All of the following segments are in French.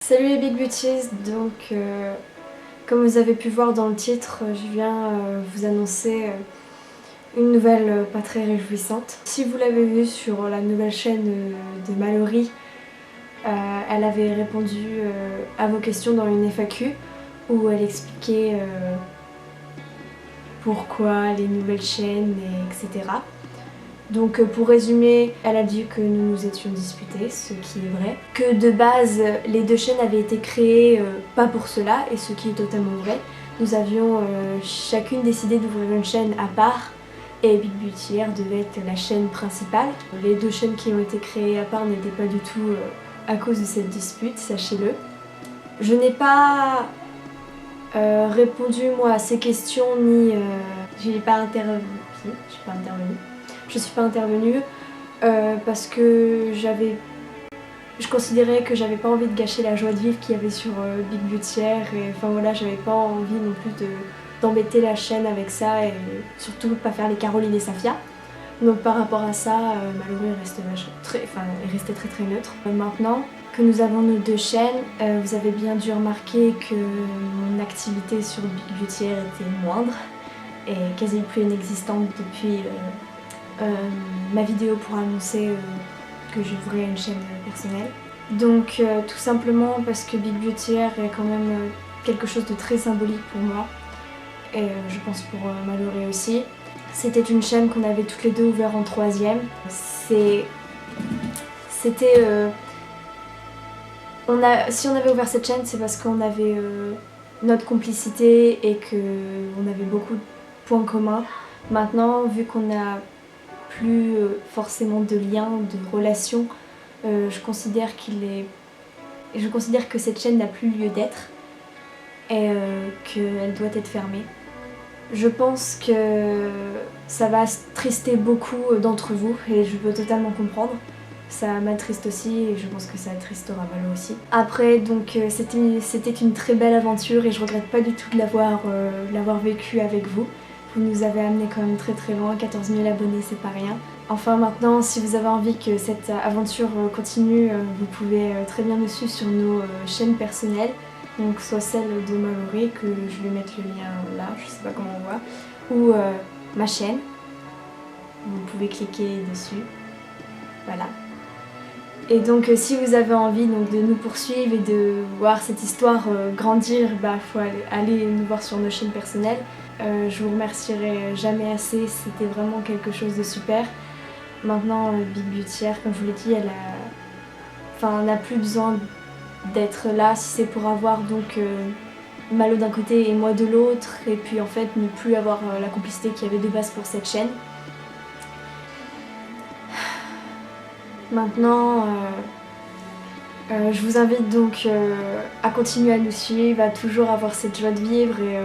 Salut les Big Beauties, donc comme vous avez pu voir dans le titre, je viens vous annoncer une nouvelle pas très réjouissante. Si vous l'avez vu sur la nouvelle chaîne de Mallory, elle avait répondu à vos questions dans une FAQ où elle expliquait pourquoi les nouvelles chaînes, etc. Donc pour résumer, elle a dit que nous nous étions disputés, ce qui est vrai. Que de base, les deux chaînes avaient été créées pas pour cela, et ce qui est totalement vrai. Nous avions chacune décidé d'ouvrir une chaîne à part, et Big Beauty Air devait être la chaîne principale. Les deux chaînes qui ont été créées à part n'étaient pas du tout à cause de cette dispute, sachez-le. Je n'ai pas répondu moi à ces questions, ni je n'ai pas intervenu. Je suis pas intervenue parce que je considérais que j'avais pas envie de gâcher la joie de vivre qu'il y avait sur Big Beauty Air, et enfin voilà, j'avais pas envie non plus d'embêter la chaîne avec ça, et surtout pas faire les Caroline et Safia. Donc par rapport à ça, Mallory est resté très neutre. Maintenant que nous avons nos deux chaînes, vous avez bien dû remarquer que mon activité sur Big Beauty Air était moindre et quasi plus inexistante depuis ma vidéo pour annoncer que j'ouvrais une chaîne personnelle. Donc tout simplement parce que Big Beauty Air est quand même quelque chose de très symbolique pour moi, et je pense pour Mallory aussi. C'était une chaîne qu'on avait toutes les deux ouvert en 3e. Si on avait ouvert cette chaîne, c'est parce qu'on avait notre complicité et qu'on avait beaucoup de points communs. Maintenant, vu qu'on n'a plus forcément de liens, de relations, je considère que cette chaîne n'a plus lieu d'être et qu'elle doit être fermée. Je pense que ça va attrister beaucoup d'entre vous, et je peux totalement comprendre. Ça m'attriste aussi, et je pense que ça attristera Malo aussi. Après, donc c'était une très belle aventure, et je regrette pas du tout de l'avoir vécu avec vous. Vous nous avez amené quand même très loin, 14 000 abonnés, c'est pas rien. Enfin maintenant, si vous avez envie que cette aventure continue, vous pouvez très bien me suivre sur nos chaînes personnelles. Donc soit celle de Mallory, que je vais mettre le lien là, je sais pas comment on voit, ou ma chaîne. Vous pouvez cliquer dessus. Voilà. Et donc si vous avez envie donc, de nous poursuivre et de voir cette histoire grandir, faut aller nous voir sur nos chaînes personnelles. Je vous remercierai jamais assez, c'était vraiment quelque chose de super. Maintenant, Big Beauty Air, comme je vous l'ai dit, on n'a plus besoin d'être là si c'est pour avoir donc Malo d'un côté et moi de l'autre, et puis en fait ne plus avoir la complicité qu'il y avait de base pour cette chaîne. Maintenant, je vous invite donc à continuer à nous suivre, à toujours avoir cette joie de vivre, et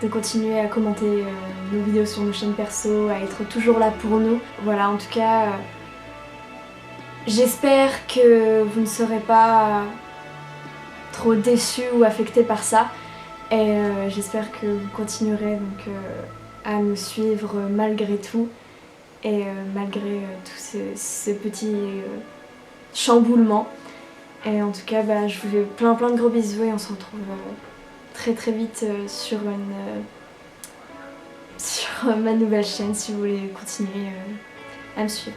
de continuer à commenter nos vidéos sur nos chaînes perso, à être toujours là pour nous. Voilà, en tout cas, j'espère que vous ne serez pas trop déçus ou affectés par ça, et j'espère que vous continuerez donc à nous suivre malgré tout, et malgré tout ce petit chamboulement. Et en tout cas, je vous fais plein de gros bisous, et on se retrouve très vite sur ma nouvelle chaîne si vous voulez continuer à me suivre.